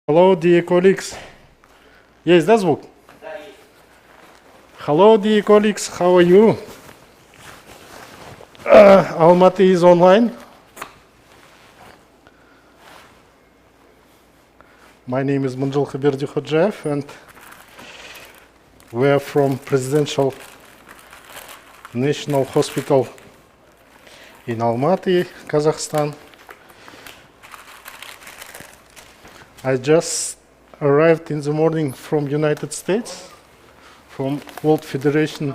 Hello, dear colleagues. Есть, да, звук? Да, есть. Hello, dear colleagues. How are you? Almaty is online. My name is Mynzhylky Berdikhojayev, and we are from Presidential National Hospital in Almaty, Kazakhstan. I just arrived in the morning from United States, from World Federation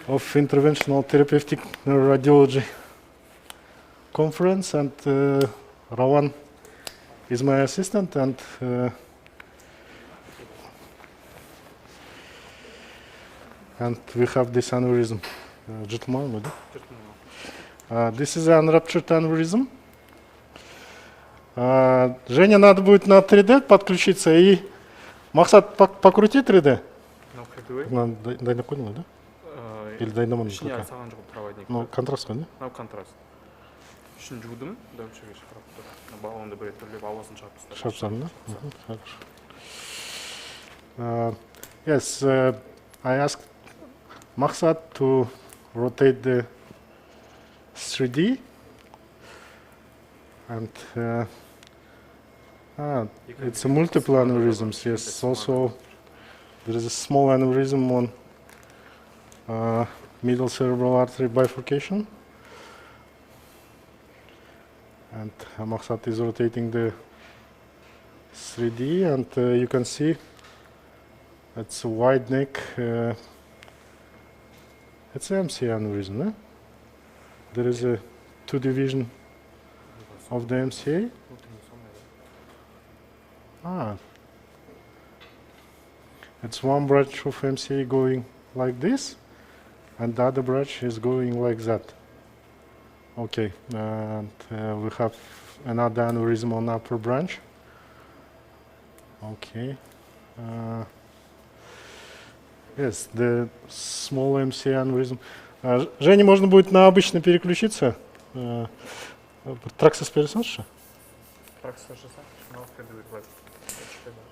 of Interventional Therapeutic Neuroradiology conference, and Rawan is my assistant, and we have this aneurysm. This is an unruptured aneurysm. Женя, надо будет на 3D подключиться и Мақсат покрути 3D. Дайнаконила, да? Или дайнамон? Ну, контраст қой, да? Контраст. Үшін жудым, дәмшіге шығарып тұр. Баллонды бір еттірлеп, ауасын шапыстыр. Шапсан, да? Хорошо. Yes, I asked Maqsad to rotate the 3D, and it's a multiple aneurysms. Yes, also there is a small aneurysm on middle cerebral artery bifurcation, and Maqsad is rotating the 3D, and you can see it's a wide neck. It's an MCA aneurysm. There is a two division of the MCA. It's one branch of MCA going like this, and the other branch is going like that. Okay, and we have another aneurysm on upper branch. Okay. Yes, the small MCA aneurysm. Жене можно будет на обычно переключиться. Траксис пересадка?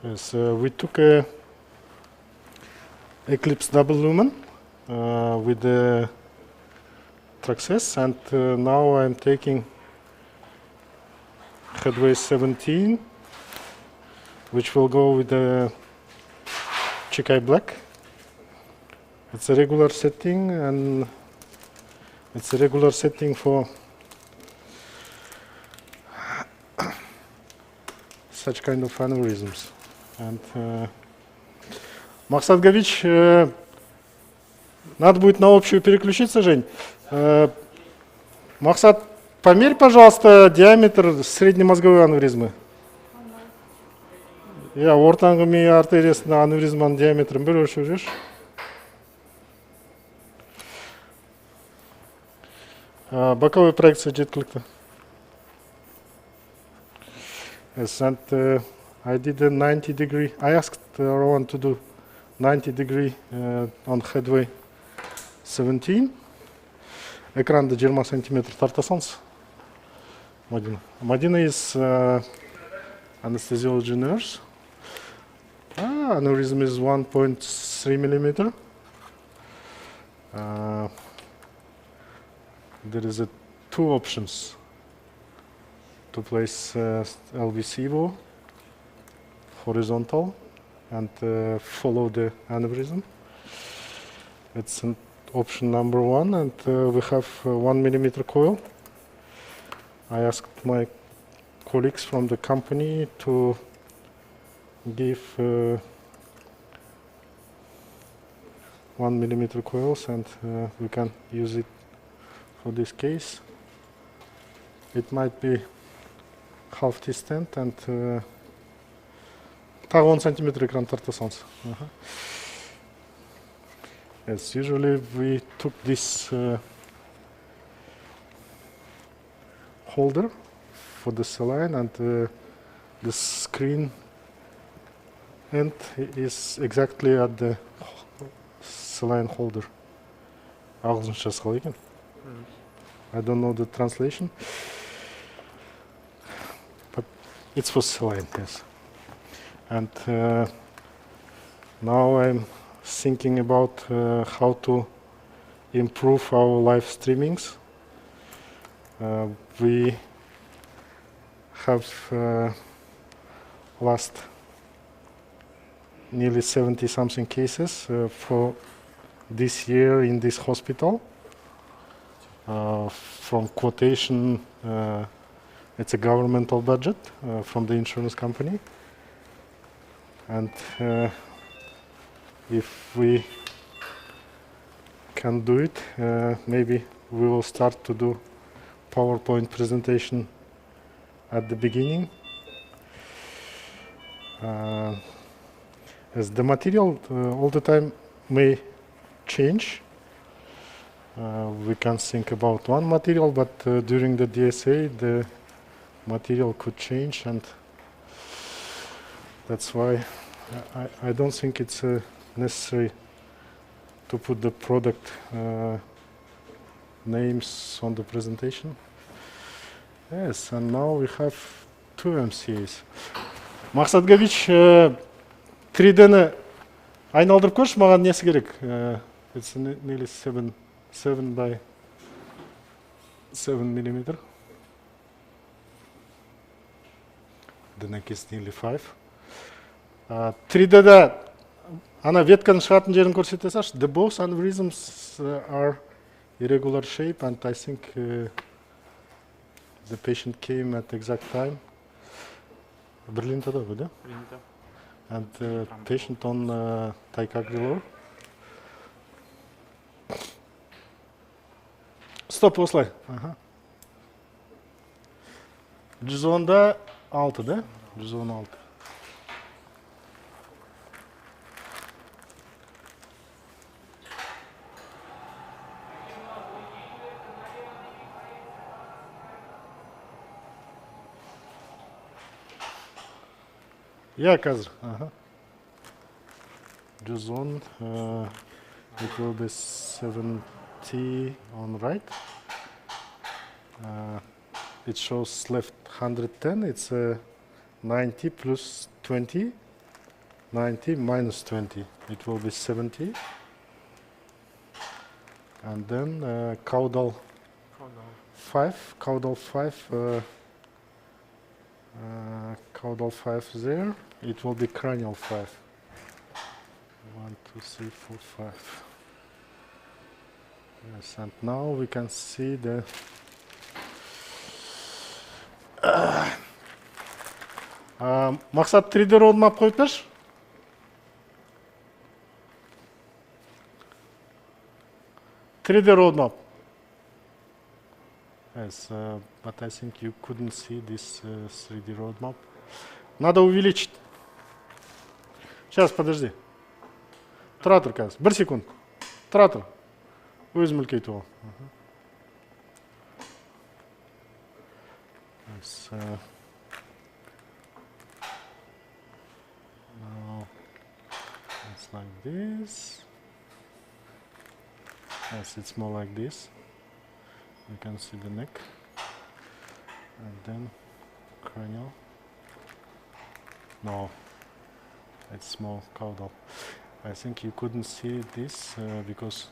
Yes, we took a Eclipse double lumen with the Traxxas, and now I'm taking headway 17, which will go with the Chikai Black. It's a regular setting, and it's a regular setting for such kind of aneurysms. And Мақсат Гавич, надо будет на общую переключиться, Жень. Мақсат, померь, пожалуйста, диаметр среднемозговой аневризмы. Я ортаңғы ми артериясында аневризманың диаметрін бір өлшеп жүрші. Боковой проекция жеткілікті. Yes, and I did a 90-degree. I asked Rowan to do 90-degree on headway 17. Экранды 20 сантиметр тартасаңыз. Madina is anesthesiology nurse. Aneurysm is 1.3 millimeter. There is two options to place LV-SIVO, horizontal, and follow the aneurysm. It's an option number one, and we have 1 millimeter coil. I asked my colleagues from the company to give 1 millimeter coils, and we can use it for this case. It might be half T stent, and тағы 10 сантиметр экран тартасаңыз. Yes, usually we took this holder for the saline, and the screen end is exactly at the saline holder. Ағылшынша қалай екен? I don't know the translation. But It's for saline, yes. And now I'm thinking about how to improve our live streamings. We have last nearly 70-something cases for this year in this hospital. From quotation, it's a governmental budget from the insurance company. And if we can do it, maybe we will start to do PowerPoint presentation at the beginning. As the material all the time may change. We can think about one material, but during the DSA the material could change, and that's why I don't think it's necessary to put the product names on the presentation. Yes, and now we have two MCAs. Мақсат Габич, 3D-ні айналдырып көрші, маған несі керек? It's nearly 7 by 7 millimeter. The neck is nearly 5. 3D-да ана ветканың шығатын жерін көрсете салшы. The both aneurysms are irregular shape, and I think the patient came at exact time. Берлинтада ғой, да? Берлинта. And the patient on ticagrelor. Стоп, осылай. 110-да 6, да? 116. Я қазір. 110, it will be 70 on right. It shows left 110, it's 90 plus 20, 90 minus 20, it will be 70. And then caudal 5, caudal 5 there, it will be cranial 5. 1, 2, 3, 4, 5. Yes, and now we can see the Мақсат 3D roadmap қойып берші. Roadmap. Yes, but I think you couldn't see this 3D roadmap. Надо увеличить. Сейчас, подожди. Тұра тұр қазір. 1 секунд. Тұра тұр. Өзім үлкейтіп ал. Yes, now it's like this. Yes, it's more like this. You can see the neck, and then cranial. No, it's more caudal. I think you couldn't see this because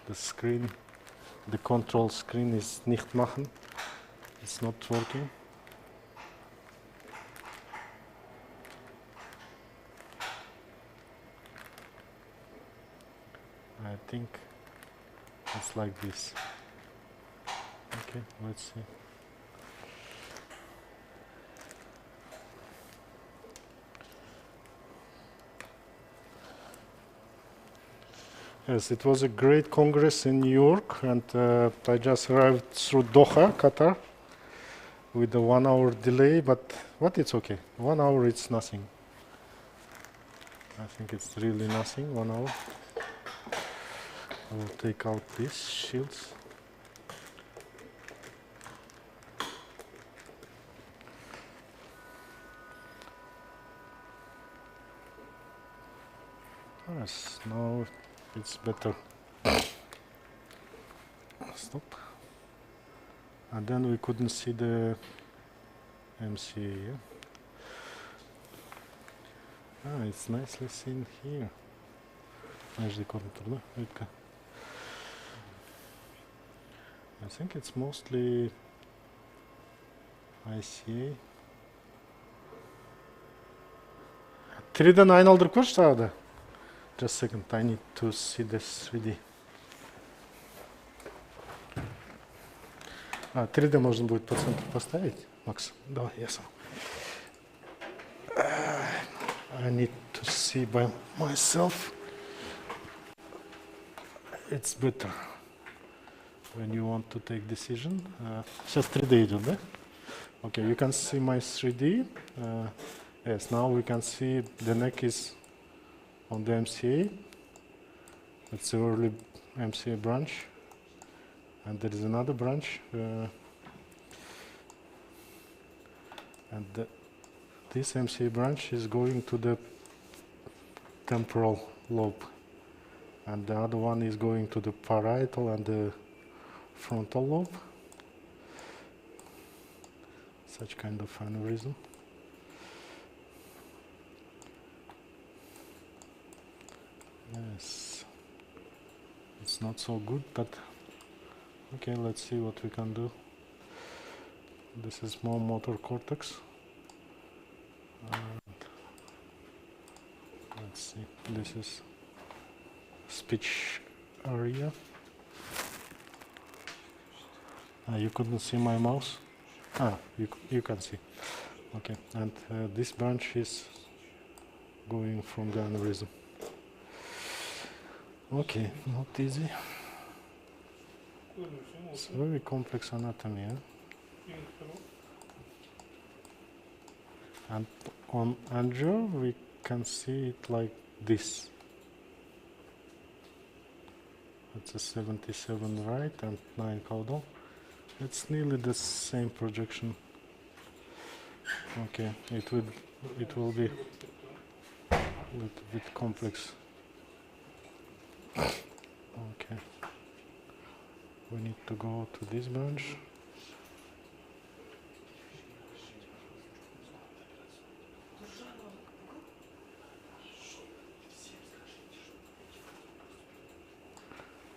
the screen, the control screen is nicht machen. It's not working. I think it's like this. Okay, let's see. Yes, it was a great congress in New York, and I just arrived through Doha, Qatar, with a 1 hour delay, but it's okay. 1 hour, it's nothing. I think it's really nothing, 1 hour. I will take out these shields. Yes, now it's better. Stop. And then we couldn't see the MCA. Yeah? It's nicely seen here. I think it's mostly ICA. 3D'ni aynalıdırıp koş sağda. Just a second, I need to see this 3D. 3D можно будет по центру поставить. Макс, давай, я сам. I need to see by myself. It's better when you want to take decision. Сейчас 3D идет, да? Okay, you can see my 3D. Yes, now we can see the neck is on the MCA. It's the early MCA branch. And there is another branch. This MCA branch is going to the temporal lobe. And the other one is going to the parietal and the frontal lobe. Such kind of aneurysm. Yes, it's not so good, but okay, let's see what we can do. This is more motor cortex. And let's see, this is speech area. You couldn't see my mouse? You can see. Okay, and this branch is going from the aneurysm. Okay, not easy. It's very complex anatomy. And on angio, we can see it like this. It's a 77 right and 9 caudal. It's nearly the same projection. Okay, it will be a little bit complex. Okay, we need to go to this branch.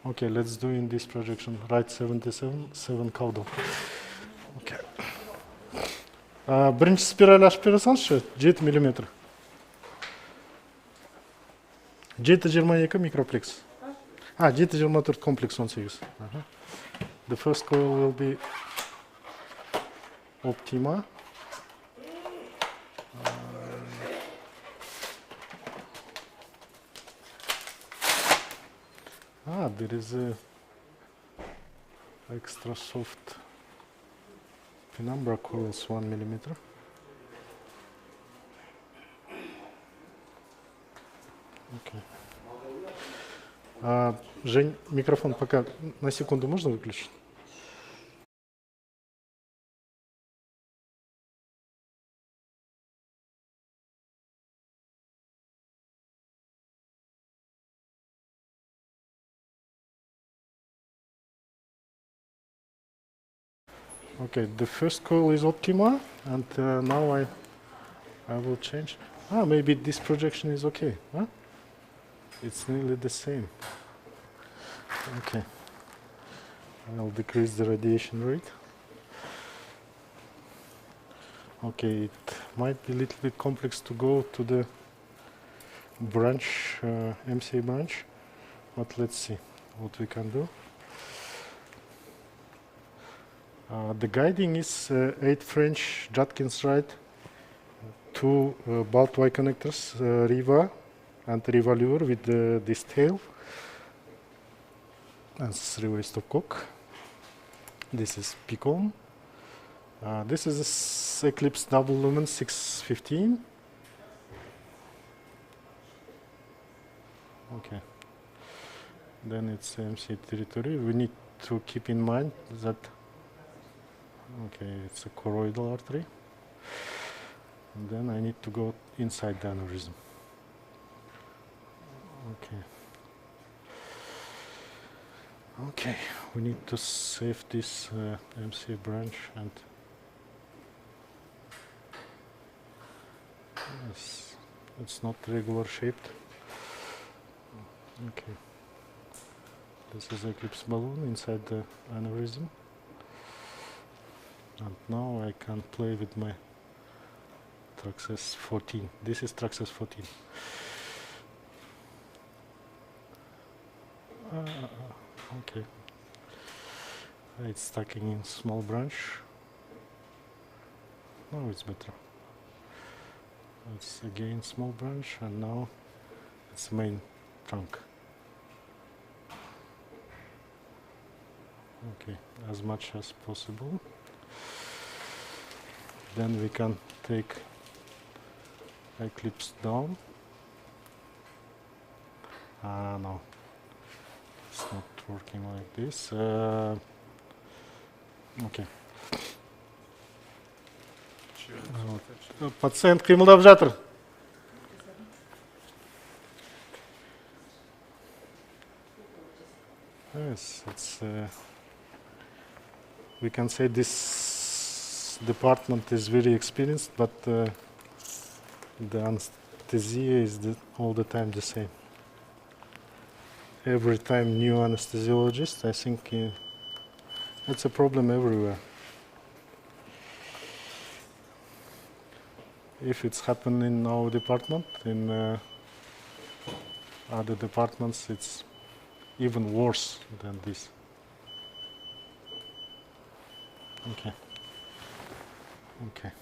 Okay, let's do in this projection. Right 77, 7 caudal. Okay. Бірінші спираль ашып бересаңызшы, 7 мм. 7-22 microplex. 7-24 complex 18. The first coil will be Optima. There is a extra soft penumbra coils 1 mm. Okay. Жень, микрофон пока на секунду можно выключить? Okay, the first coil is Optima, and now I will change. Maybe this projection is okay. Huh? It's nearly the same. Okay, I'll decrease the radiation rate. Okay, it might be a little bit complex to go to the branch, MCA branch, but let's see what we can do. The guiding is 8 French Judkins ride, 2 bolt Y connectors, Riva and Riva lure with this tail, and 3-way stopcock. This is Picon. This is a Eclipse double lumen 615. Okay. Then it's MC territory. We need to keep in mind that it's a choroidal artery. And then I need to go inside the aneurysm. Okay, we need to save this MCA branch and yes, It's not regular shaped. Okay. This is eclipse balloon inside the aneurysm. And now I can play with my Traxxas 14. This is Traxxas 14. Okay. It's stacking in small branch. Now it's better. It's again small branch, and now it's main trunk. Okay, as much as possible. Then we can take eclipse down. No, it's not working like this. Okay. Пациент кыймылдап жатыр. Yes, it's. We can say this department is very experienced, but the anesthesia is all the time the same. Every time new anesthesiologist, I think it's a problem everywhere. If it's happened in our department, in other departments, it's even worse than this. Okay. Okay.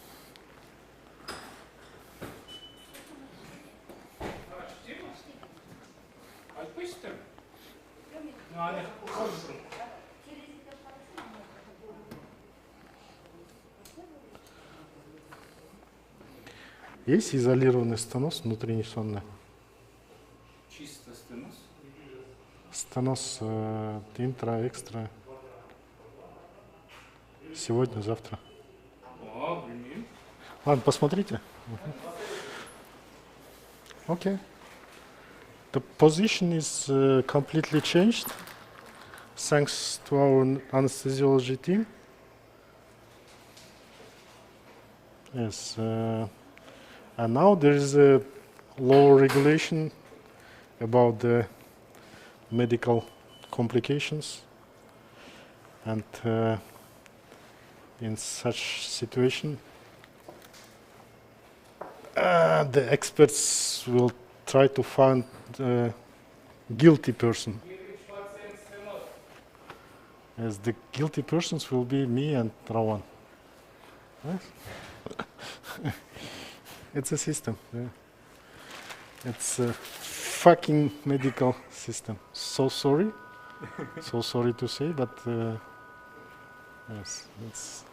Есть изолированный стеноз внутренний сонный? Чисто стеноз? Стеноз интра, экстра. Сегодня, завтра. Ладно, посмотрите. Okay. The position is completely changed thanks to our anesthesiology team. Yes. And now there is a law regulation about the medical complications, and in such situation the experts will try to find a guilty person. As the guilty persons will be me and Rawan. Yes? It's a system. Yeah. It's a fucking medical system. So sorry. So sorry to say, but yes, it's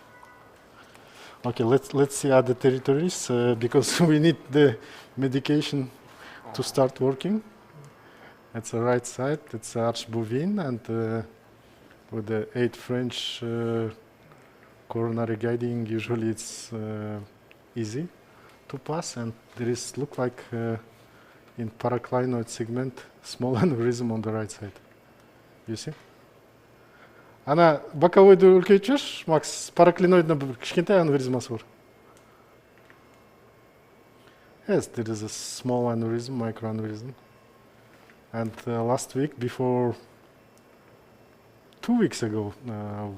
okay. Let's see other territories because we need the medication to start working. It's the right side. It's arch bovine, and with the 8 French coronary guiding, usually it's easy to pass, and there is look like in paraclinoid segment small aneurysm on the right side. You see? Ана боковойды үлкейтші, Макс, параклиноидна бір кішкентай аневризмасы бар. Yes, there is a small aneurysm, microaneurysm. And last week, before 2 weeks ago,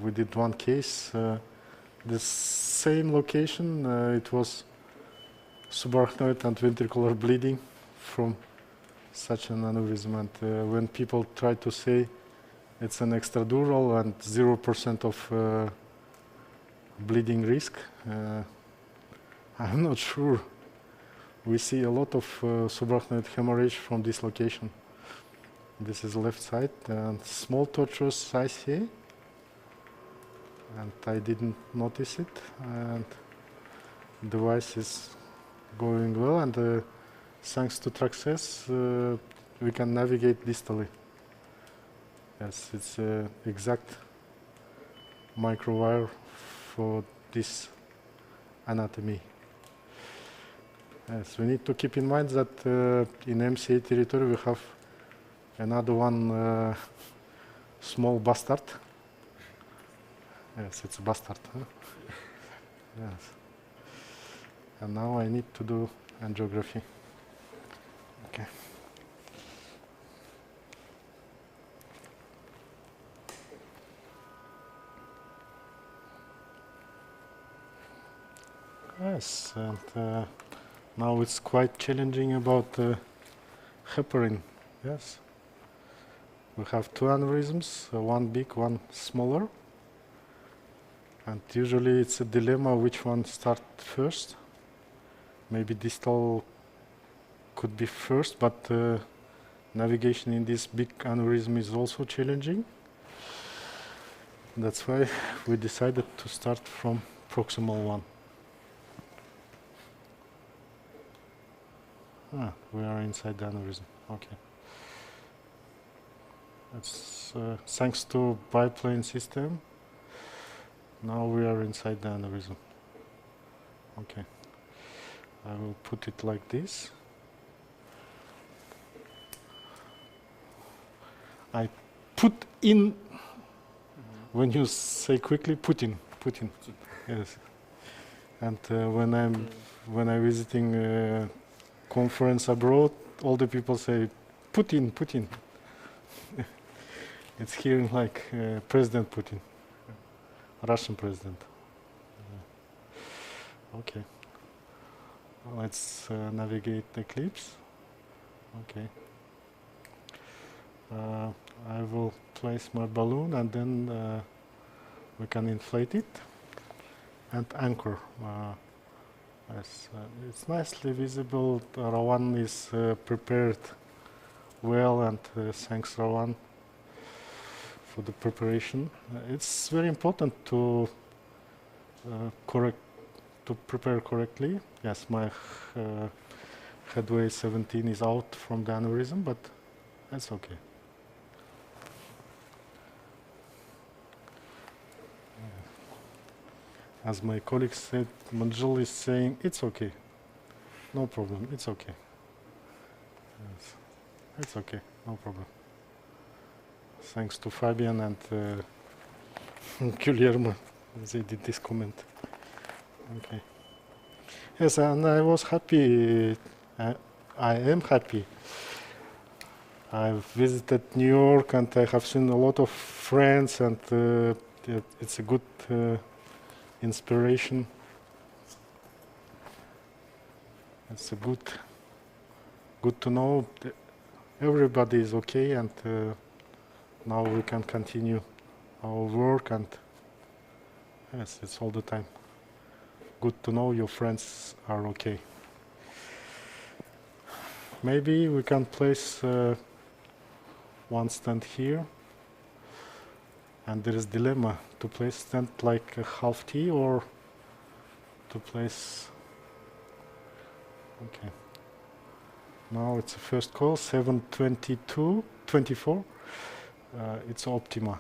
we did one case, the same location, it was subarachnoid and ventricular bleeding from such an aneurysm. And when people try to say it's an extradural and 0% of bleeding risk, I'm not sure. We see a lot of subarachnoid hemorrhage from this location. This is left side, and small tortuous ICA, and I didn't notice it, and device is going well, and thanks to Traxxas we can navigate distally. Yes, it's exact microwire for this anatomy. Yes, we need to keep in mind that in MCA territory we have another one small bastard. Yes, it's a bastard. Huh? Yes. And now I need to do angiography. Okay. Yes, and now it's quite challenging about heparin. Yes, we have two aneurysms, one big, one smaller, and usually it's a dilemma which one start first. Maybe distal could be first, but navigation in this big aneurysm is also challenging. That's why we decided to start from proximal one. We are inside the aneurysm. Okay. That's thanks to biplane system. Now we are inside the aneurysm. Okay. I will put it like this. I put in. When you say quickly, Putin. Yes. And when I'm visiting conference abroad, all the people say Putin. It's hearing like President Putin, Russian president. Okay. Let's navigate the Eclipse. Okay. I will place my balloon and then we can inflate it and anchor. Yes, it's nicely visible. Rawan is prepared well, and thanks Rawan for the preparation. It's very important to prepare correctly. Yes, my headway 17 is out from the aneurysm, but that's okay. As my colleague said, Mynzhylky is saying, it's okay. No problem, it's okay. Yes. It's okay, no problem. Thanks to Fabian and Guillermo, they did this comment. Okay. Yes, and I was happy. I am happy. I've visited New York and I have seen a lot of friends, and it's a good inspiration. It's a good to know that everybody is okay, and now we can continue our work, and yes, it's all the time good to know your friends are okay. Maybe we can place one stand here, and there is dilemma to place stand like a half T or to place. Okay. Now it's a first call, 7:22:24. It's Optima.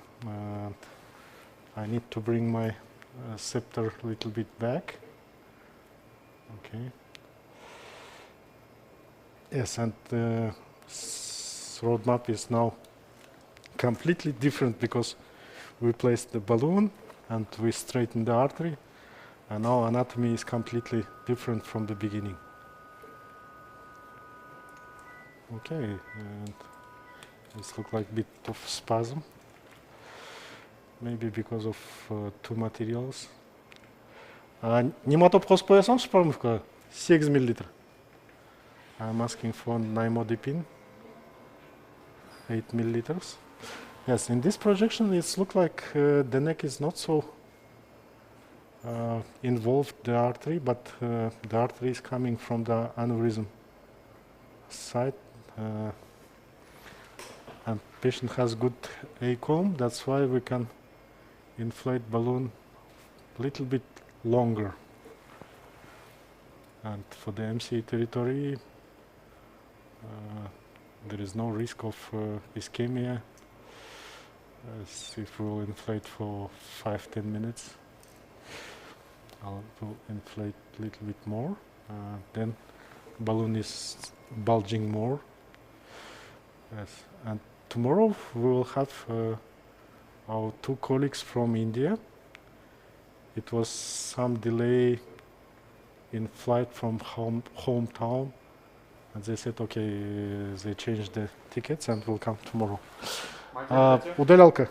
I need to bring my scepter a little bit back. Okay. Yes, and the roadmap is now completely different because we placed the balloon and we straightened the artery, and now anatomy is completely different from the beginning. Okay, and this looks like a bit of spasm, maybe because of two materials. Нема топ поясам шпармовка 6 ml. I'm asking for nimodipine, 8 milliliters. Yes, in this projection it looks like the neck is not so involved, the artery, but the artery is coming from the aneurysm side. And patient has good ACOM, that's why we can inflate balloon a little bit longer. And for the MCA territory, there is no risk of ischemia, as if we will inflate for 5-10 minutes. I'll inflate a little bit more, then balloon is bulging more. Yes, and tomorrow we will have our two colleagues from India. It was some delay in flight from hometown And they said, okay, they changed the tickets and will come tomorrow. Мадина, Удалялка,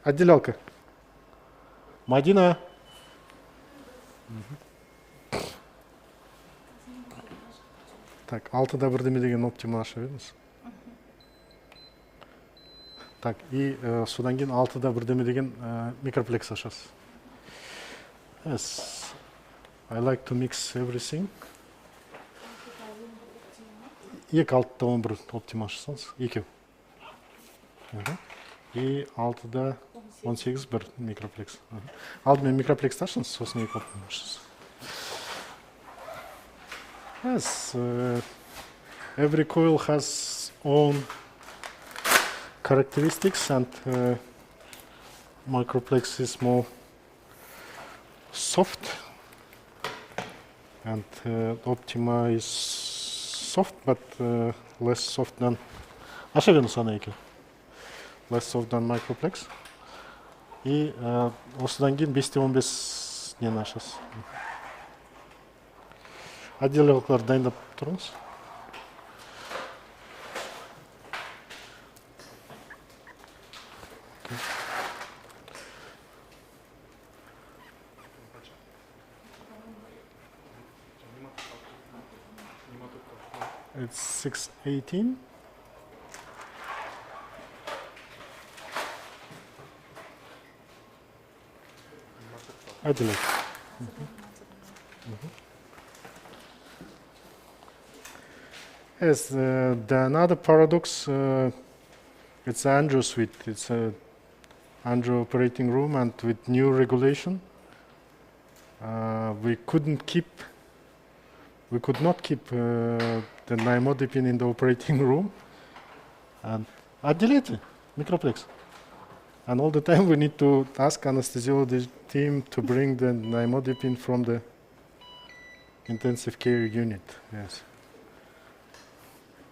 отделялка. Мадина. Так, 6-да бірдеме деген оптима аша беріңіз. Так, и содан кейін 6-да бірдеме деген микроплекс ашасыз. Yes, I like to mix everything. 2-6-да 11 оптима ашасаңыз, 2. И 6-да 18 бір микроплекс. Алдымен микроплекс ашыңыз, сосын 2 оптима ашасыз. Yes, every coil has own characteristics, and microplex is more soft, and Optima is soft, but less soft than less soft than microplex. И осыдан кейін 5-15 нені ашасыз. Отделялкалар дайындап тұрыңыз. It's 6:18. Отделять. Yes, the another paradox, it's Andrew suite. It's a Andrew operating room, and with new regulation, we could not keep the nimodipine in the operating room. And отделите microplex. And all the time we need to ask anesthesiology team to bring the nimodipine from the intensive care unit. Yes.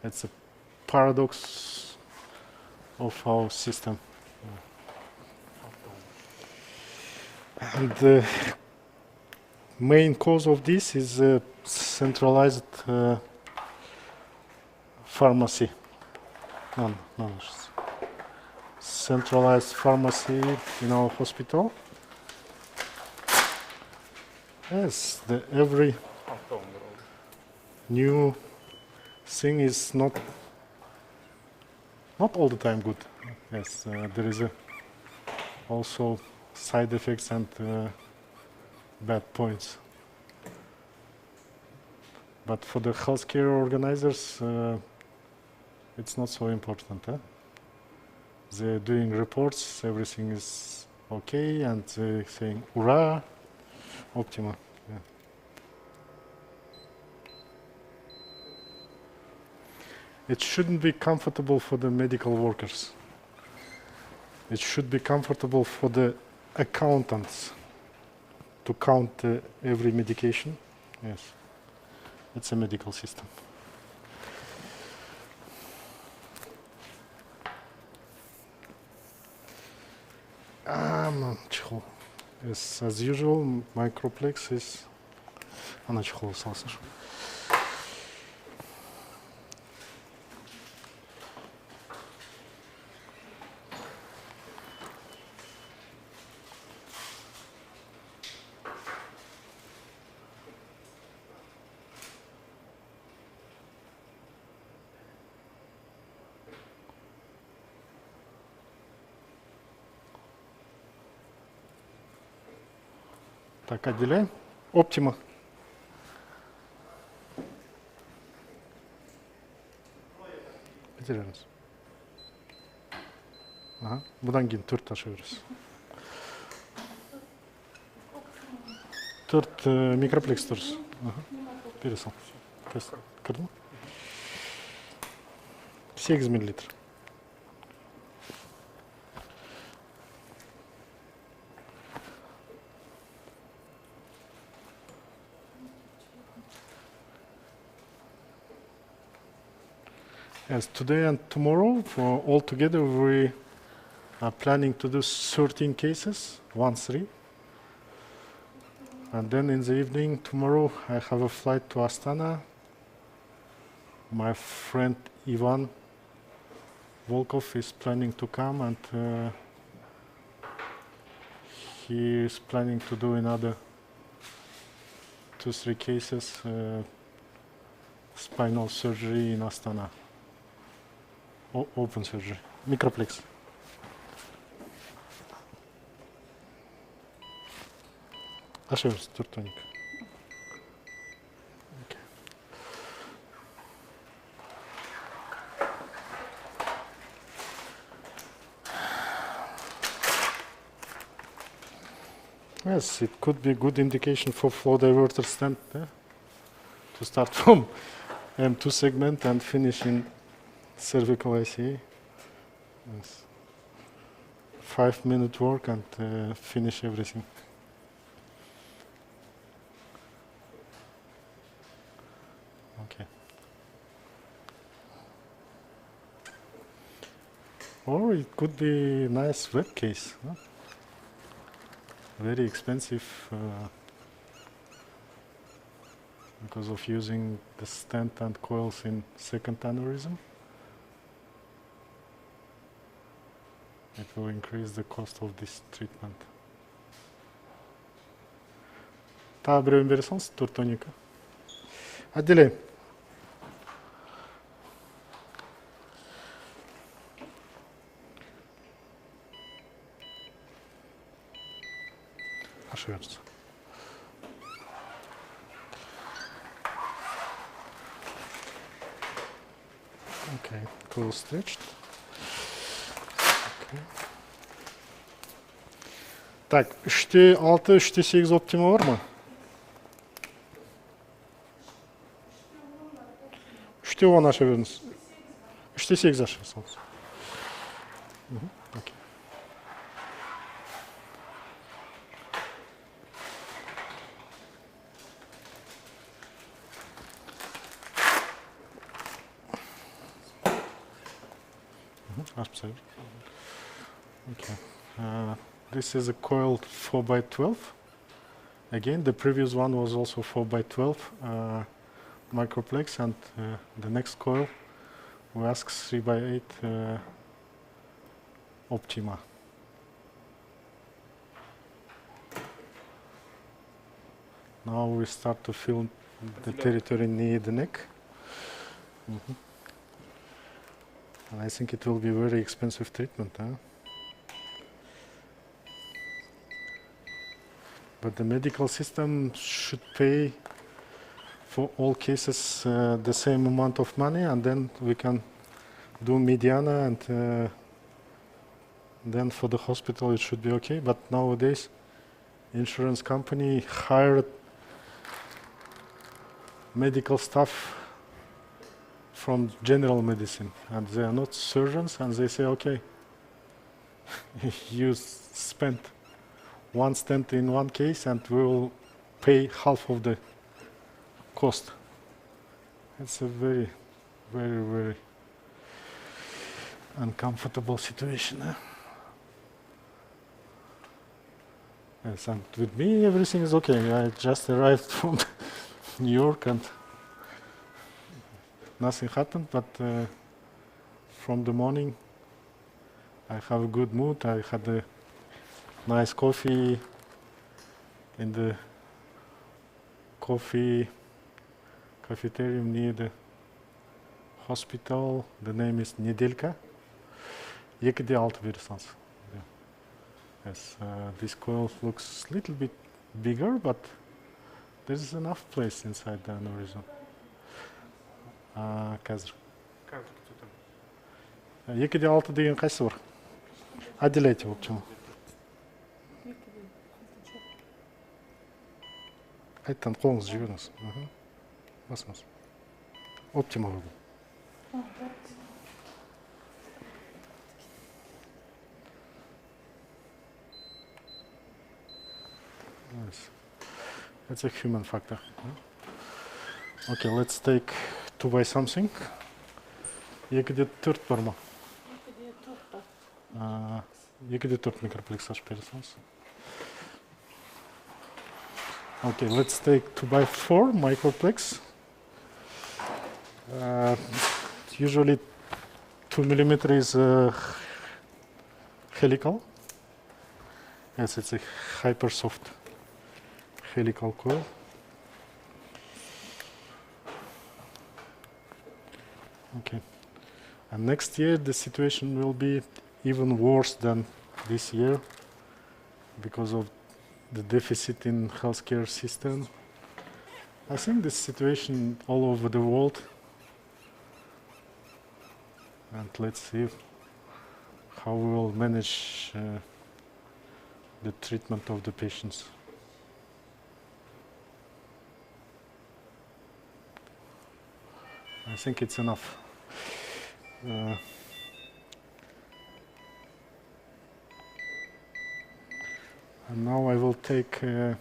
It's a paradox of our system. And the main cause of this is centralized pharmacy. Centralized pharmacy in our hospital. Yes, every new thing is not all the time good. Yes, there is also side effects and bad points. But for the healthcare organizers, it's not so important. They're doing reports, everything is okay, and they're saying, "Hurrah, Optima." Yeah. It shouldn't be comfortable for the medical workers. It should be comfortable for the accountants to count every medication. Yes, it's a medical system. Чехол. Yes, as usual, microplex is... Она чехол остался. Так, отделяем. Оптима. Көтереміз. Бұдан кейін 4 аша бересіз. 4 микроплекс тұрыз. Бері сал. Кірді ма? 8 миллилитр. Yes, today and tomorrow, for all together, we are planning to do 13 cases, 1-3. And then in the evening tomorrow, I have a flight to Astana. my friend Ivan Volkov is planning to come, and he is planning to do another 2-3 cases spinal surgery in Astana. Open surgery, microplex. Aşağısı turtonik. Okay. Yes, it could be a good indication for flow diverter stent to start from M2 segment and finish in cervical ICA. Yes. 5-minute work and finish everything. Okay. Or it could be a nice web case. Huh? Very expensive because of using the stent and coils in second aneurysm. It will increase the cost of this treatment. Та време бересен с туртоника. Отделяем. Ошибся. Okay, cool stretched. Okay. Так, 3'te 6, 3'te 8 optima var mı? 3'te 10 aşabilirsiniz. 3'te 8 aşabilirsiniz. Okay. Absolutely. Okay. This is a coil 4x12. Again, the previous one was also 4x12 microplex, and the next coil we ask 3x8 optima. Now we start to feel the territory near the neck. And I think it will be very expensive treatment. But the medical system should pay for all cases the same amount of money, and then we can do mediana, and then for the hospital it should be okay. But nowadays, insurance company hired medical staff from general medicine, and they are not surgeons, and they say, okay, you spent one stent in one case and we will pay half of the cost. It's a very, very, very uncomfortable situation. Yes, and with me everything is okay. I just arrived from New York and nothing happened, but from the morning I have a good mood. I had a nice coffee in the cafeteria near the hospital. The name is Mynzhylky. 2'de 6 verirsiniz. Yes, this coil looks a little bit bigger, but there's enough place inside the aneurysm. Қазір. 2'de 6 деген қайсы бар? Отделяйте, в общем. Қайттан қолыңызды жіберіңіз. Басыңыз. Оптима бұл. Yes. It's a human factor. Okay, let's take 2 by something. 2'de 4 бар ма? 2'de 4 microplex ашып бересіңіз. Okay, let's take 2 by 4 microplex. Usually 2 millimeter is helical. Yes, it's a hyper soft helical coil. Okay. And next year the situation will be even worse than this year because of the deficit in healthcare system. I think this situation all over the world. And let's see how we will manage the treatment of the patients. I think it's enough. And now I will take, okay,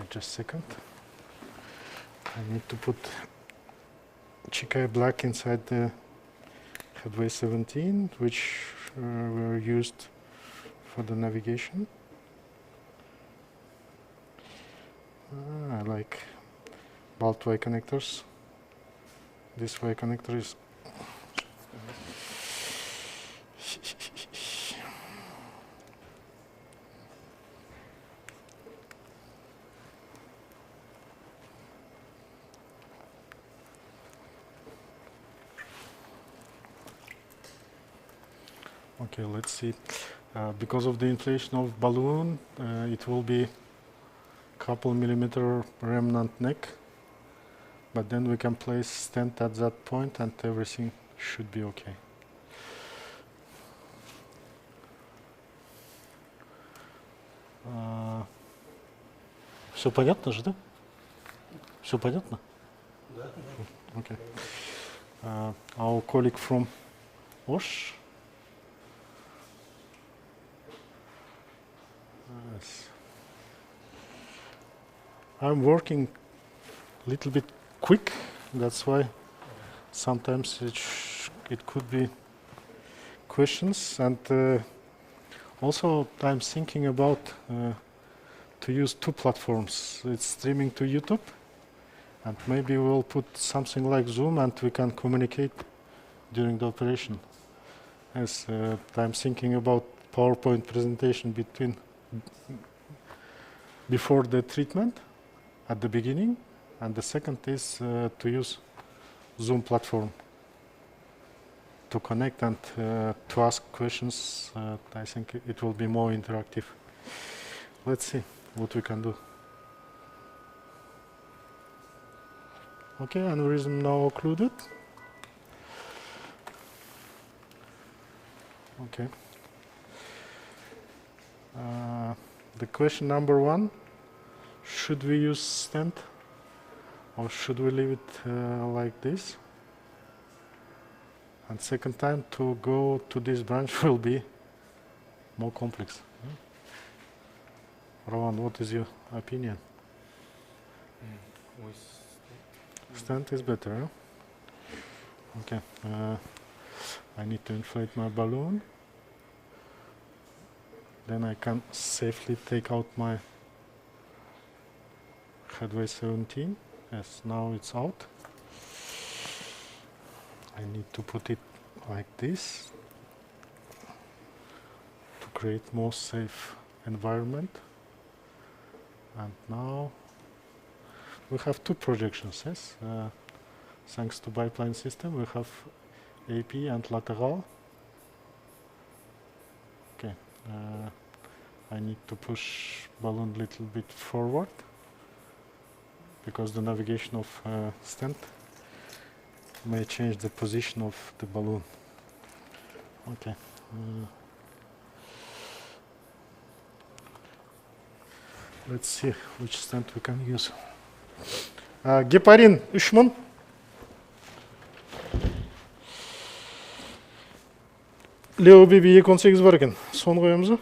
just a second. I need to put MCA black inside the headway 17, which were used for the navigation. I like bolt Y connectors. This Y connector is okay, let's see. Because of the inflation of balloon, it will be couple millimeter remnant neck, but then we can place stent at that point and everything should be okay. Все понятно же, да? Все понятно? Да. Okay. Our colleague from Osh. Yes. I'm working a little bit quick, that's why sometimes it could be questions. And also I'm thinking about to use two platforms. It's streaming to YouTube, and maybe we'll put something like Zoom and we can communicate during the operation. As I'm thinking about PowerPoint presentation before the treatment at the beginning, and the second is to use Zoom platform to connect and to ask questions. I think it will be more interactive. Let's see what we can do. Okay, aneurysm now occluded. Okay. The question number one, should we use stent or should we leave it like this? And second time to go to this branch will be more complex. Rowan, what is your opinion? Stent is better, huh? Okay. I need to inflate my balloon. Then I can safely take out my headway 17. Yes, now it's out. I need to put it like this to create more safe environment. And now we have two projections, yes? Thanks to biplane system, we have AP and lateral. Okay, I need to push balloon a little bit forward because the navigation of stent may change the position of the balloon. Okay. Let's see which stent we can use. Гепарин 3000. Leo BB 218 бар екен. Соны қоямыз ба?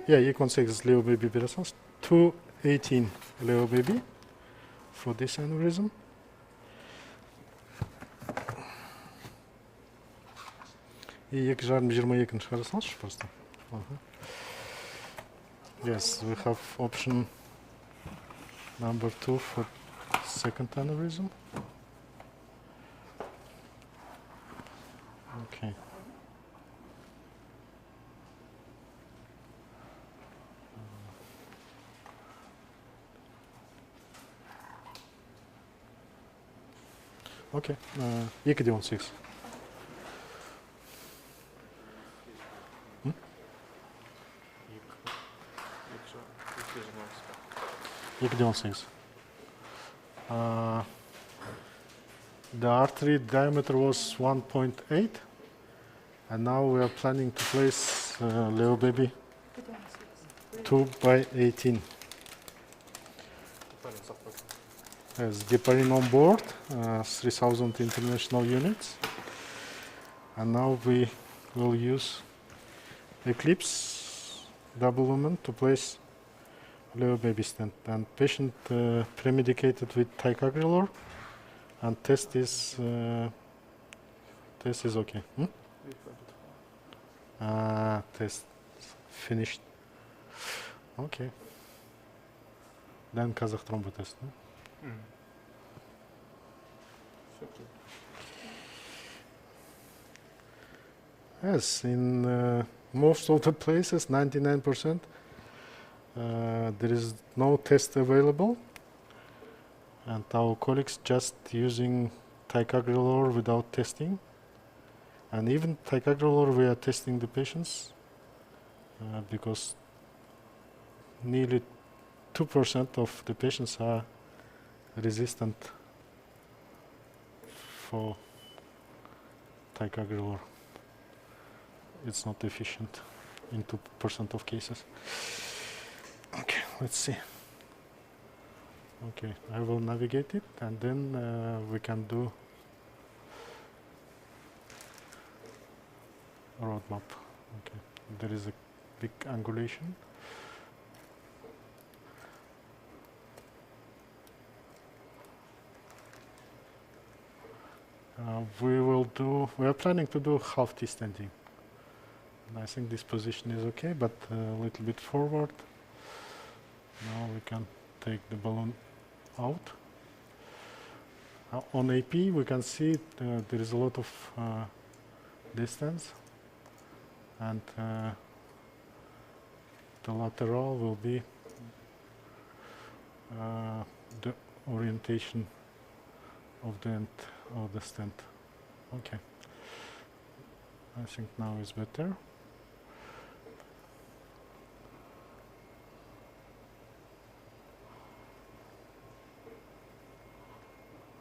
Yeah, 218 Leo BB бере салыңыз. 218 Leo BB for this aneurysm. И 2,22 шығара салыңызшы просто. Yes, we have option number 2 for second aneurysm. Okay. Okay, 2.18. Екі. 2.18. The artery diameter was 1.8, and now we are planning to place Leo baby 2/18. As heparin on board, 3000 international units, and now we will use Eclipse double lumen to place Leo baby stent. And patient premedicated with ticagrelor, and test is okay. Test finished. Okay. Then Kazakh thrombo test. Yes, in most of the places, 99%, there is no test available, and our colleagues just using ticagrelor without testing. And even ticagrelor, we are testing the patients because nearly 2% of the patients are resistant for ticagrelor. It's not efficient in 2% of cases. Okay, let's see. Okay, I will navigate it, and then we can do roadmap. Okay, there is a big angulation. We are planning to do half T stenting. And I think this position is okay, but a little bit forward. Now we can take the balloon out. On AP, we can see there is a lot of distance, and the lateral will be the orientation of the end of the stent. Okay, I think now is better.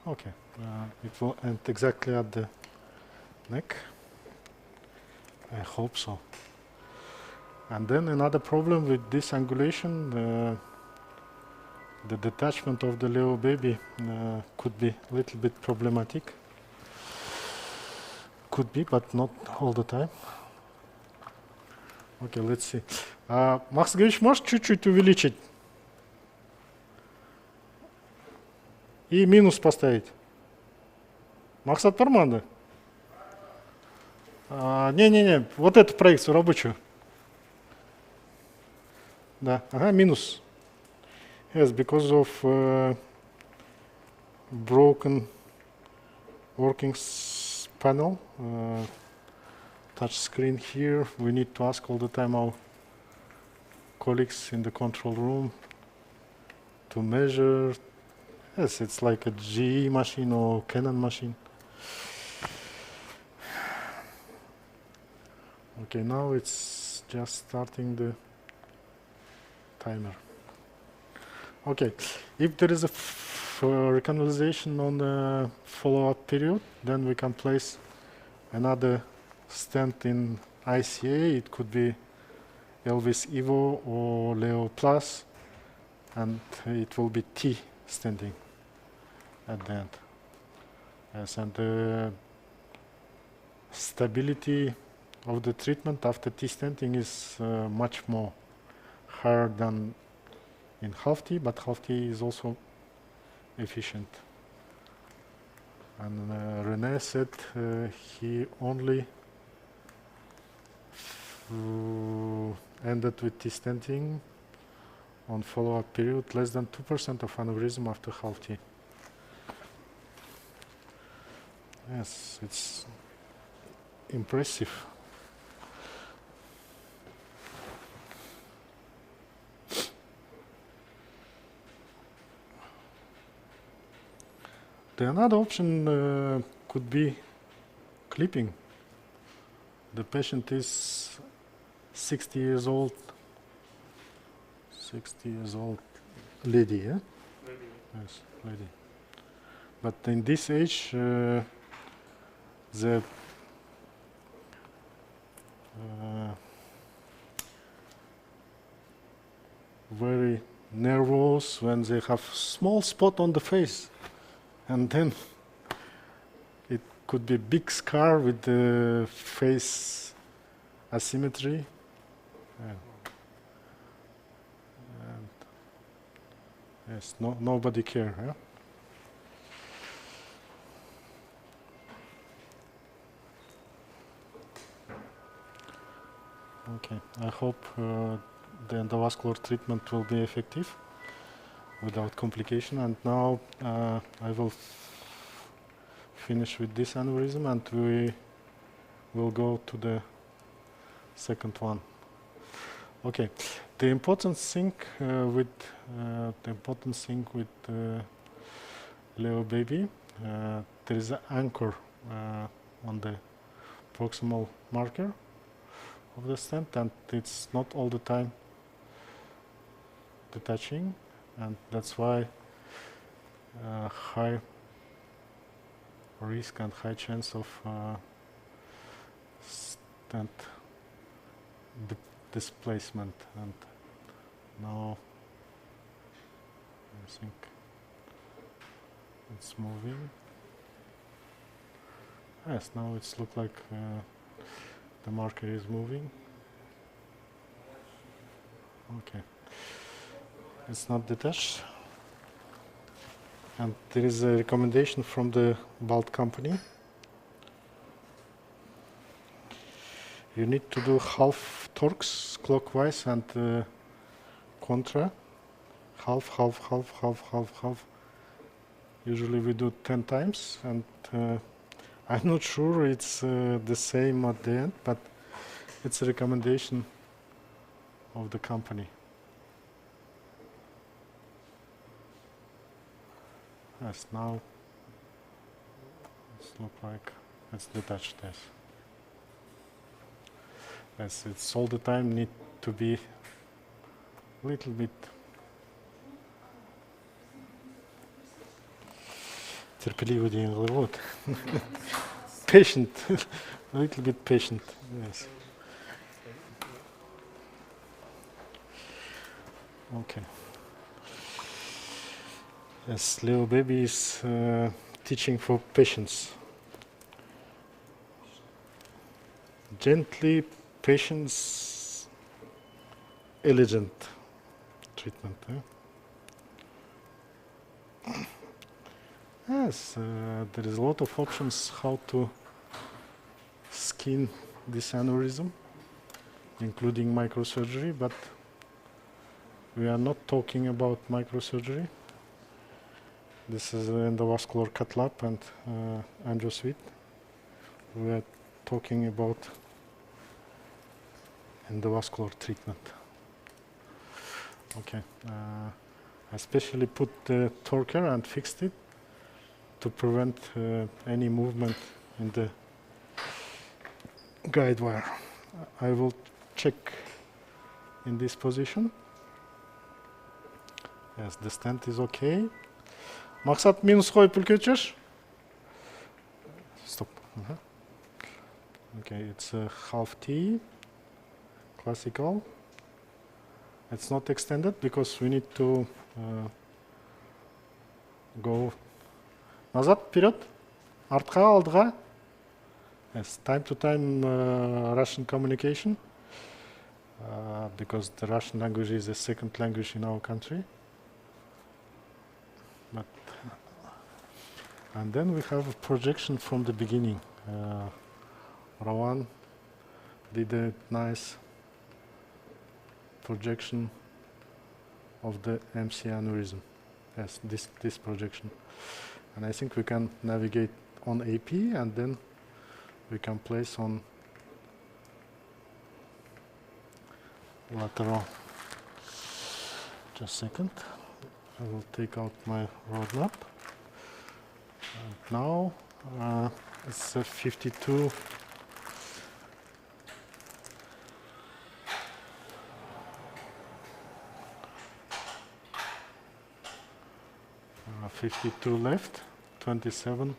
Okay, it will end exactly at the neck. I hope so. And then another problem with this angulation, the detachment of the Leo baby could be a little bit problematic. Could be, but not all the time. Okay, let's see. Макс Григорьевич, можешь чуть-чуть увеличить? И минус поставить. Максат Парманда. Не-не-не, вот эту проекцию рабочую. Да, ага, минус. Yes, because of broken working panel, touch screen here, we need to ask all the time our colleagues in the control room to measure. Yes, it's like a GE machine or Canon machine. Okay, now it's just starting the timer. Okay, if there is a recanalization on the follow-up period, then we can place another stent in ICA. It could be Elvis Evo or Leo Plus, and it will be T stenting at the end. Yes, and the stability of the treatment after T stenting is much more higher than in half T, but half T is also efficient. And René said he only ended with T stenting on follow-up period, less than 2% of aneurysm after half T. Yes, it's impressive. The another option could be clipping. The patient is 60 years old. 60 years old lady, yeah? Lady. Yes, lady. But in this age, the very nervous when they have small spot on the face, and then it could be big scar with the face asymmetry. And yes, nobody care. Yeah? Okay, I hope the endovascular treatment will be effective without complication. And now I will finish with this aneurysm, and we will go to the second one. Okay, the important thing with Leo baby, there is an anchor on the proximal marker of the stent, and it's not all the time detaching, and that's why high risk and high chance of stent displacement. And now I think it's moving. Yes, now it's look like the marker is moving. Okay, it's not detached. And there is a recommendation from the Balt company. You need to do half torques clockwise and contra. Half. Usually we do 10 times, and I'm not sure it's the same at the end, but it's a recommendation of the company. Yes, now it looks like it's detached. Yes. Yes, it's all the time need to be a little bit терпеливо деген қалай болады? Patient, a little bit patient. Yes. Okay. Yes, Leo baby is teaching for patience. Gently, patience, elegant treatment. Yes, there is a lot of options how to skin this aneurysm, including microsurgery, but we are not talking about microsurgery. This is an endovascular cut lab and angio suite. We are talking about endovascular treatment. Okay, I specially put the torquer and fixed it to prevent any movement in the guide wire. I will check in this position. Yes, the stent is okay. Мақсат минус қойып үлкейтші. Stop. Okay, it's a half T, classical. It's not extended because we need to go назад, вперед, артқа, алдыға. Yes, time to time Russian communication because the Russian language is the second language in our country. But and then we have a projection from the beginning. Rowan did a nice projection of the MCA aneurysm. Yes, this projection. And I think we can navigate on AP, and then we can place on lateral. Just a second. I will take out my roadmap. And now it's a 52. 52 left, 27.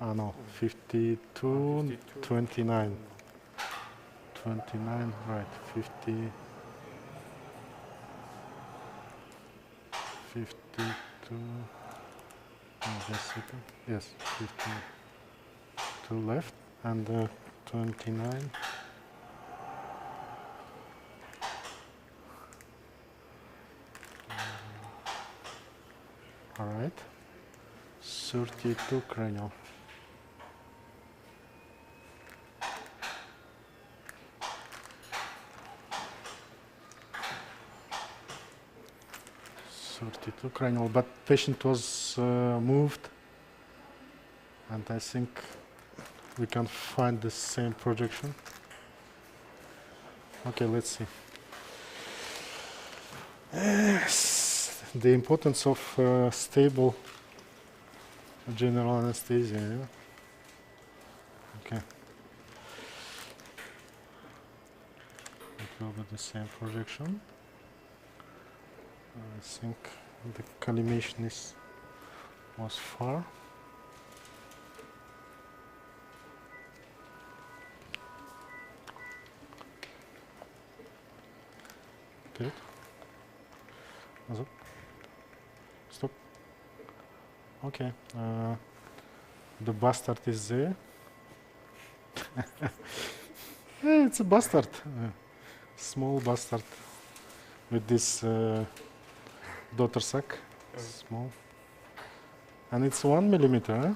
No, 52, 29. 29, right, 50. 52. Just a second. Yes, 52 left and 29. All right. 32 cranial. Cranial, but patient was moved, and I think we can find the same projection. Okay, let's see. Yes, the importance of stable general anesthesia. Yeah? Okay. It will be the same projection. I think the collimation was far. Good. Stop. Okay. The bastard is there. Yeah, it's a bastard. Small bastard with this daughter sac. Small. And it's 1 millimeter. Huh?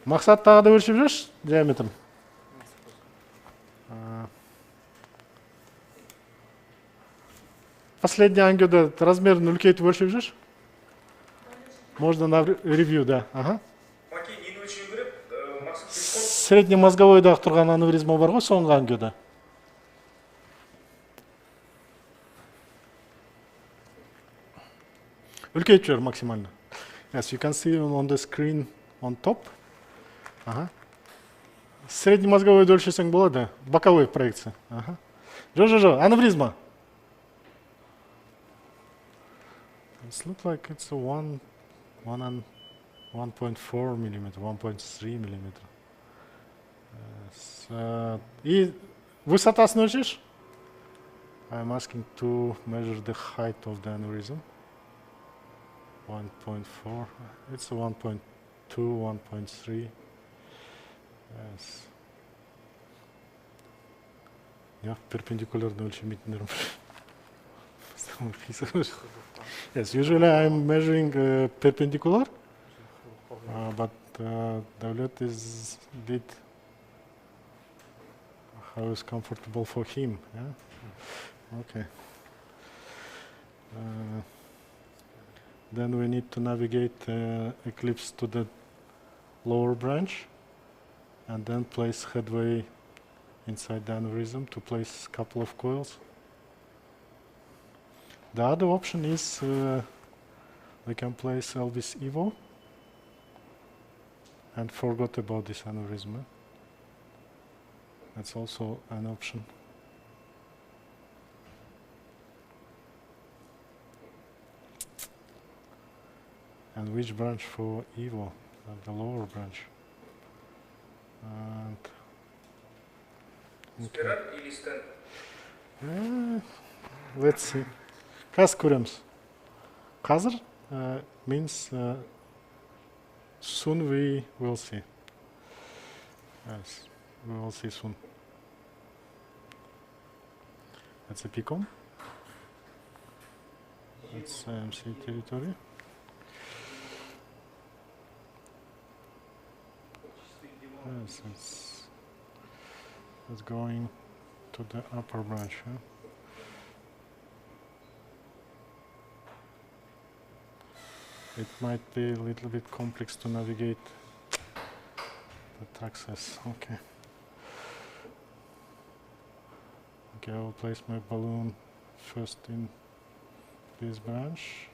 Мақсат тағы да өлшеп жүрші диаметрін. Последний ангиода размерін үлкейтіп өлшеп жүрші. Можно на ревью, да. Ага. Среднемозговойдағы тұрған аневризма бар ғой, соңғы ангиода. Үлкейтіп жүр максимально. Yes, you can see on the screen on top. Ага. Среднемозговойды өлшесең болады, боковой проекция. Ага. Жо, аневризма. It looks like it's a 1.4 millimeter, 1.3 millimeter. Yes. И высотасын өлшеш? I'm asking to measure the height of the aneurysm. 1.4. It's a 1.2, 1.3. Yes. Yeah, perpendicularно өлшемейтіндерім. Yes, usually I'm measuring perpendicular, but Davlet is a bit how is comfortable for him. Yeah? Okay. Then we need to navigate eclipse to the lower branch and then place headway inside the aneurysm to place a couple of coils. The other option is we can place Elvis Evo and forgot about this aneurysm. That's also an option. And which branch for Evo? The lower branch. And okay. Let's see. Қазір көреміз. Қазір means soon we will see. Yes, we will see soon. That's a PCOM. That's MC territory. Yes, it's going to the upper branch. Huh? it might be a little bit complex to navigate that access. Okay. Okay, I will place my balloon first in this branch.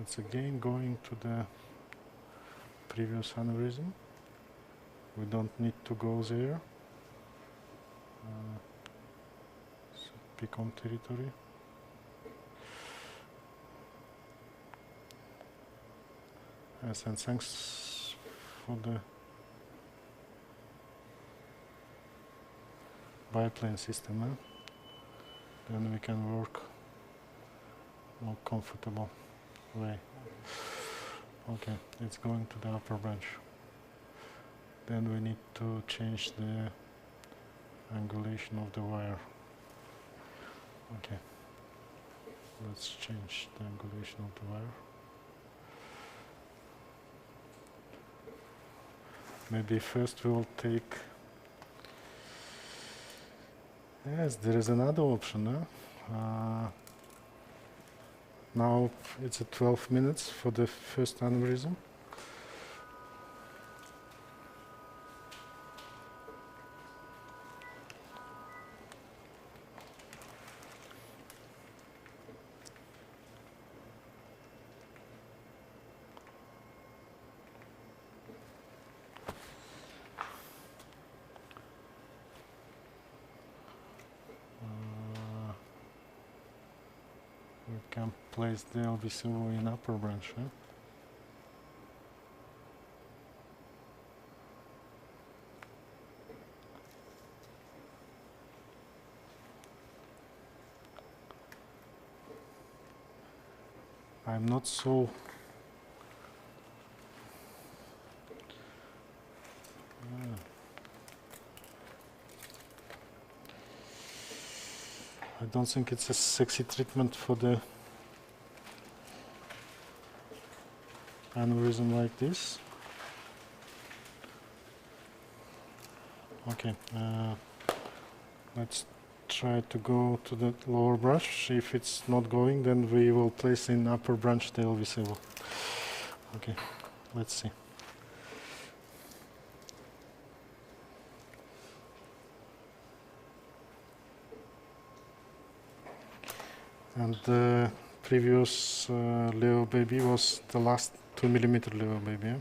It's again going to the previous aneurysm. We don't need to go there. So pick on territory. Yes, and thanks for the biplane system. Then we can work more comfortable way. Okay, it's going to the upper branch. Then we need to change the angulation of the wire. Okay, let's change the angulation of the wire. Maybe first we'll take... Yes, there is another option. Now it's at 12 minutes for the first aneurysm. We can place the LV0 in upper branch. I'm not so I don't think it's a sexy treatment for the aneurysm like this. Okay, let's try to go to the lower branch. If it's not going, then we will place in upper branch the LV0. Okay, let's see. And the previous Leo baby was the last 2 millimeter Leo baby. Yeah?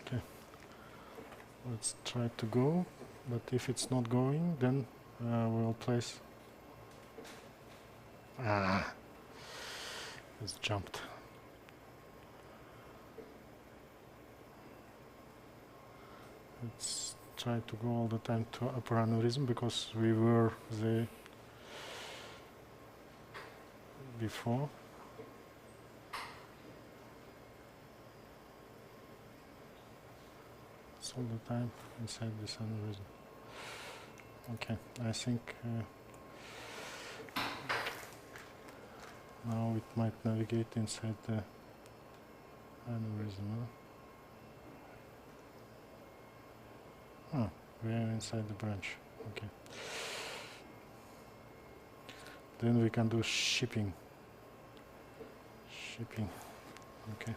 Okay, let's try to go. But if it's not going, then we'll place... It's jumped. Let's try to go all the time to upper aneurysm because we were there before. It's all the time inside this aneurysm. Okay, I think now it might navigate inside the aneurysm. We are inside the branch. Okay. Then we can do shipping. Okay.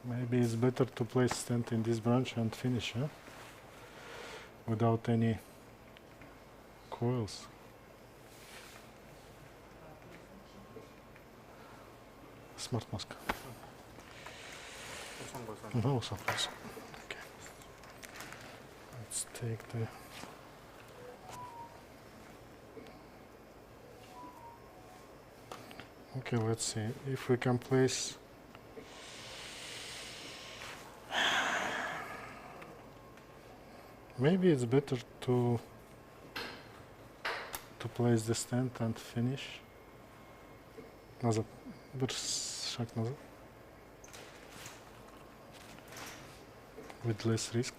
Maybe it's better to place stent in this branch and finish, without any coils. Smart mask. No, okay. Let's take the Okay, let's see if we can place. Maybe it's better to place the stand and finish. Назад. Bir шаг назад. With less risk.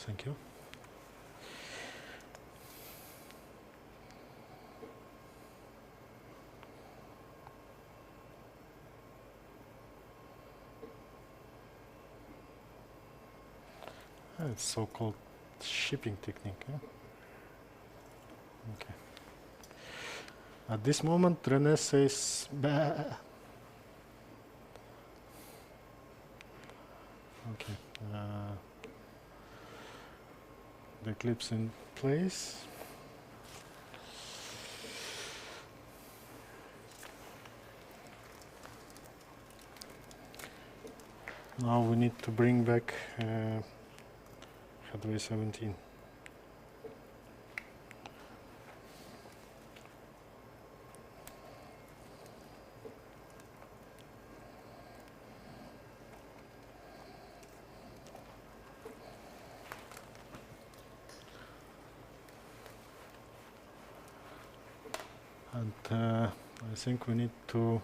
Thank you. It's so-called shipping technique. Yeah? Okay. At this moment, René says, bah. Okay. The clip's in place. Now we need to bring back headway 17. And I think we need to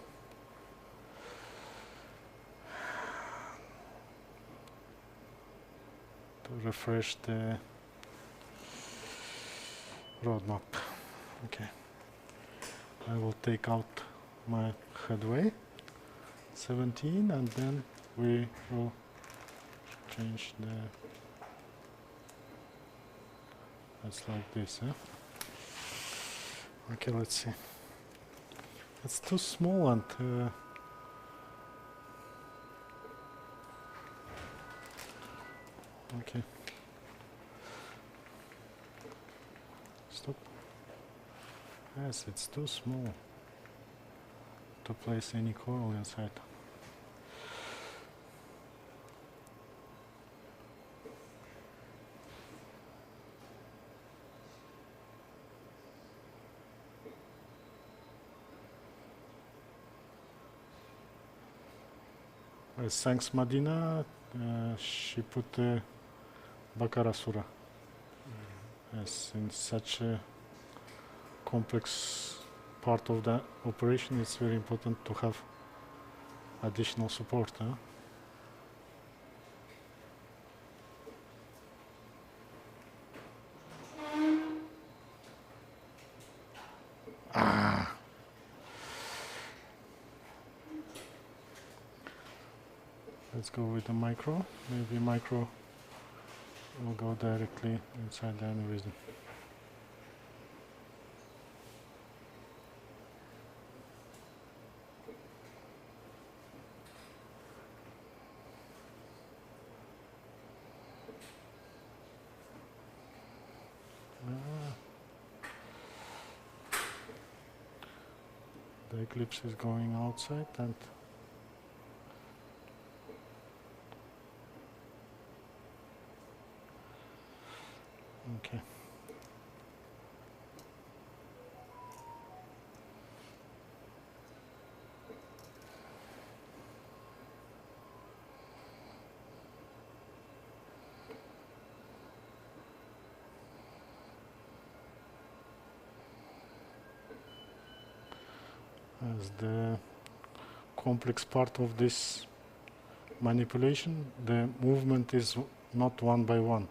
refresh the roadmap. Okay. I will take out my headway 17 and then we will change the. That's like this, huh? Okay, let's see. It's too small and okay. Stop. Yes, it's too small to place any coil inside. Thanks, Madina. She put Bakarasura. Yes, in such a complex part of the operation, it's very important to have additional support. Huh? Let's go with the micro. Maybe micro will go directly inside the aneurysm. The eclipse is going outside and okay. As the complex part of this manipulation, the movement is not one by one.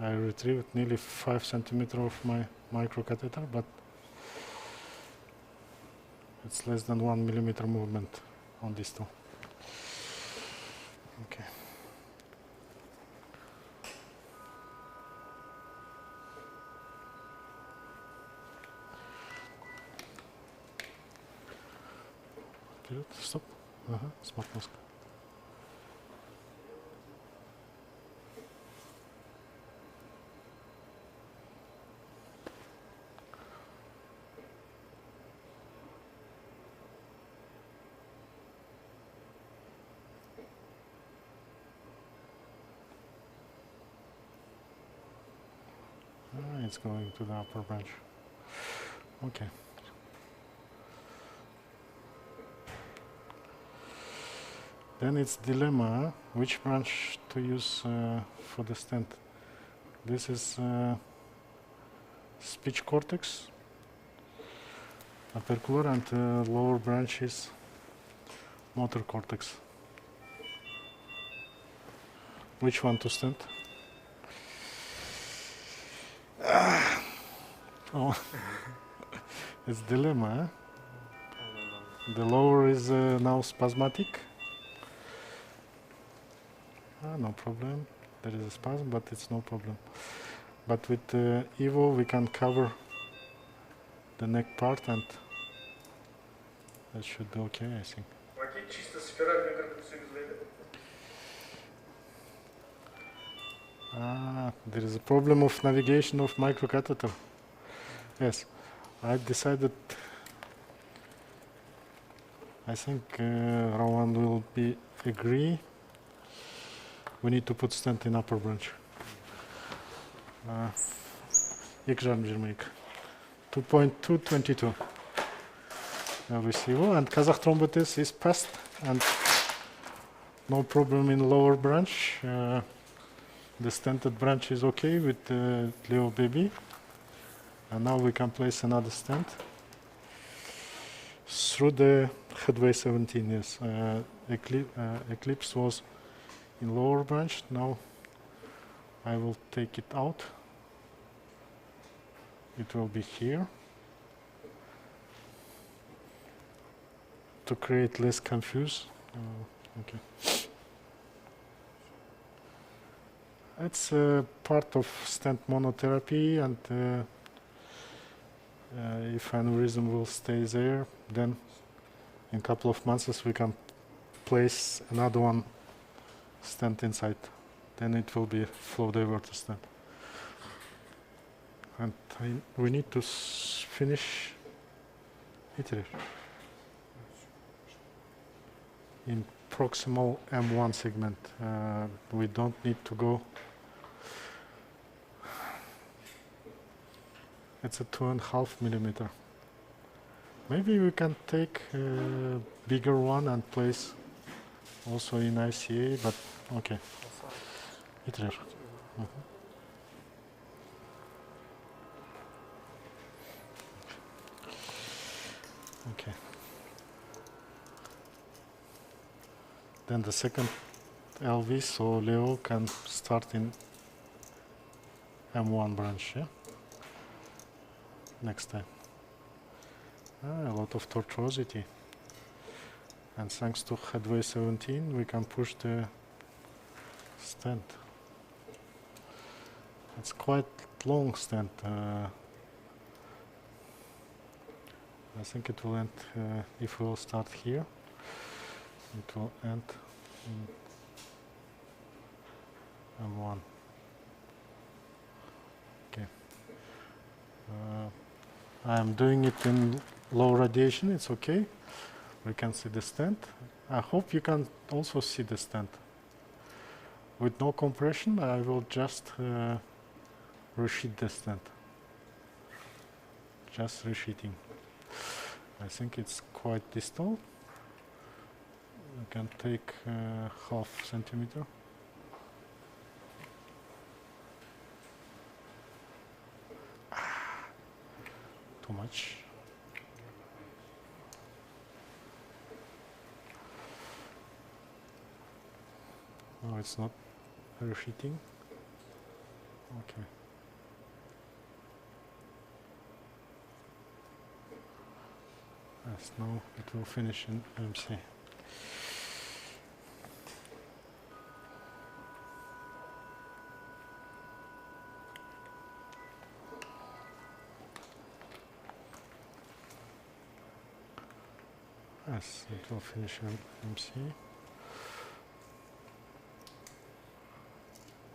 I retrieved nearly 5 centimeters of my microcatheter, but it's less than 1 millimeter movement on this tool. Okay. Вперед, стоп. Ага, смарт-мозг. it's going to the upper branch. Okay. Then it's dilemma which branch to use for the stent. This is speech cortex, opercular, and lower branch is motor cortex. Which one to stent? Oh, it's dilemma. The lower is now spasmatic. No problem. There is a spasm, but it's no problem. But with Evo, we can cover the neck part, and that should be okay, I think. There is a problem of navigation of microcatheter. Yes, I decided. I think Rowan will be agree. We need to put stent in upper branch. 2.222. And Kazakh thrombosis is passed, and no problem in lower branch. The stented branch is okay with Leo baby. And now we can place another stent through the headway 17. Yes, Eclipse was in lower branch. Now I will take it out. It will be here to create less confuse. Okay. It's part of stent monotherapy, and if aneurysm will stay there, then in a couple of months we can place another one stent inside. Then it will be a flow diverter stent. And we need to finish it here. In proximal M1 segment. We don't need to go. It's a 2.5 millimeter. Maybe we can take a bigger one and place also in ICA, but okay. Itrer. Okay. Then the second LV, so Leo can start in M1 branch, yeah? Next time. A lot of tortuosity. And thanks to headway 17, we can push the stent. It's quite long stent. I think it will end, if we will start here, it will end in M1. Okay. I am doing it in low radiation, it's okay. We can see the stent. I hope you can also see the stent. With no compression, I will just resheet the stent. Just resheeting. I think it's quite distal. You can take half centimeter. Too much. No, it's not resheeting. Okay. Yes, now it will finish in MC. Yes, it will finish in MC.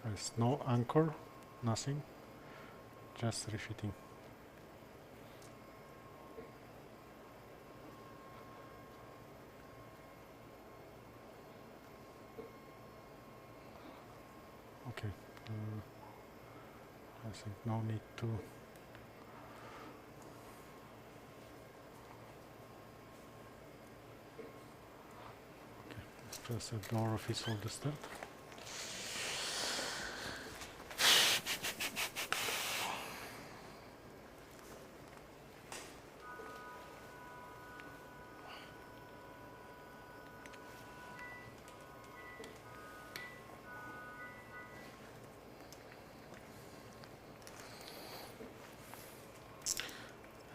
There's no anchor, nothing, just refitting. Okay, I think no need to. Okay, let's press the door official to start.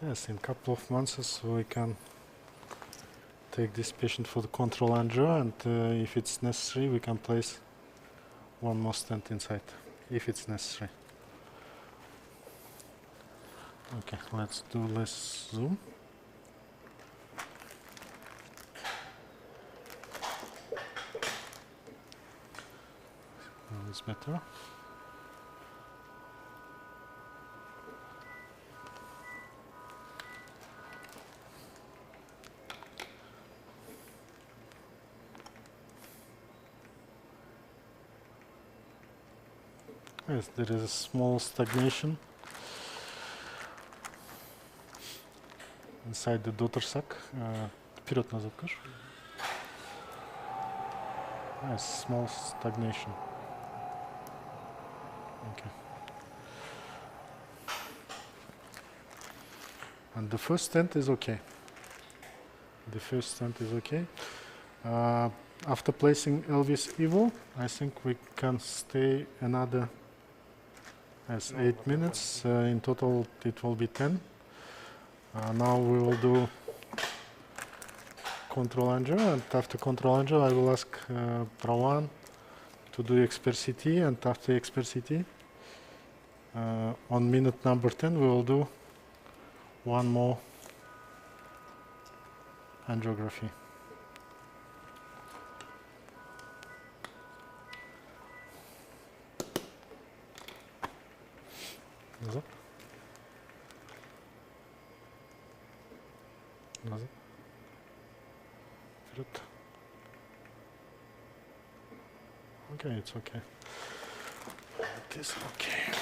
Yes, in a couple of months we can take this patient for the control angio, and if it's necessary we can place one more stent inside, if it's necessary. Okay, let's do less zoom. Now it's better. Yes, there is a small stagnation inside the daughter sac. Вперед-назад, кажешь? Yes, small stagnation. Okay. And the first stent is okay. The first stent is okay. After placing Elvis Evo, I think we can stay another 8 minutes. In total, it will be 10. Now we will do control angio, and after control angio, I will ask Rawan to do expert CT, and after expert CT, on minute number 10, we will do one more angiography. Назад. Назад. Вперед. Okay, it's okay. It is okay.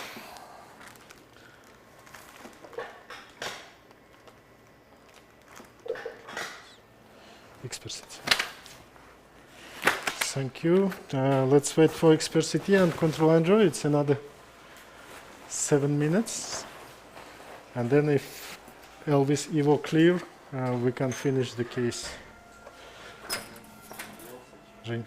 Expert CT. Thank you. Let's wait for expert CT and control angio. It's another 7 minutes. And then if Elvis Evo clear, we can finish the case. Жень.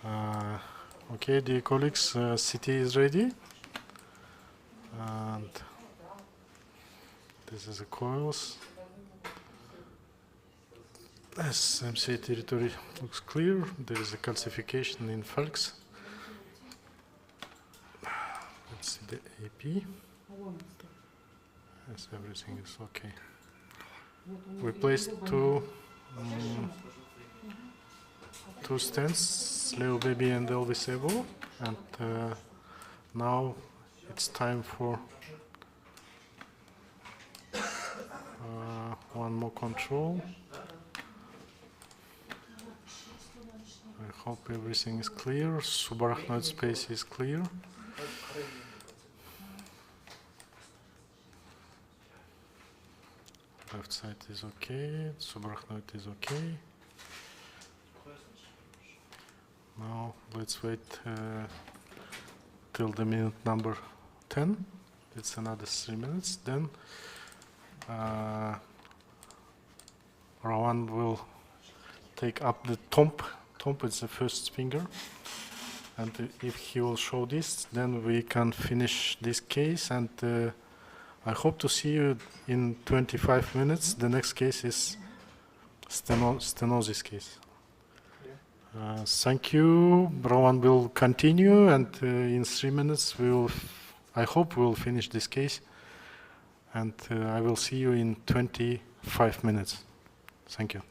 Okay, dear colleagues, CT is ready. And this is the coils. As MCA territory looks clear, there is a calcification in Falx. Let's see the AP. Yes, everything is okay. We placed two stents, Leo Baby and Elvis Evo, and now it's time for one more control. I hope everything is clear. Subarachnoid space is clear. Left side is okay. Subarachnoid is okay. Now let's wait till the minute number 10. It's another 3 minutes. Then Rowan will take up the tomp. Tomp is the first finger. And if he will show this, then we can finish this case. And I hope to see you in 25 minutes. The next case is stenosis case. Thank you. Rowan will continue, and in 3 minutes I hope we will finish this case. And I will see you in 25 minutes. Thank you.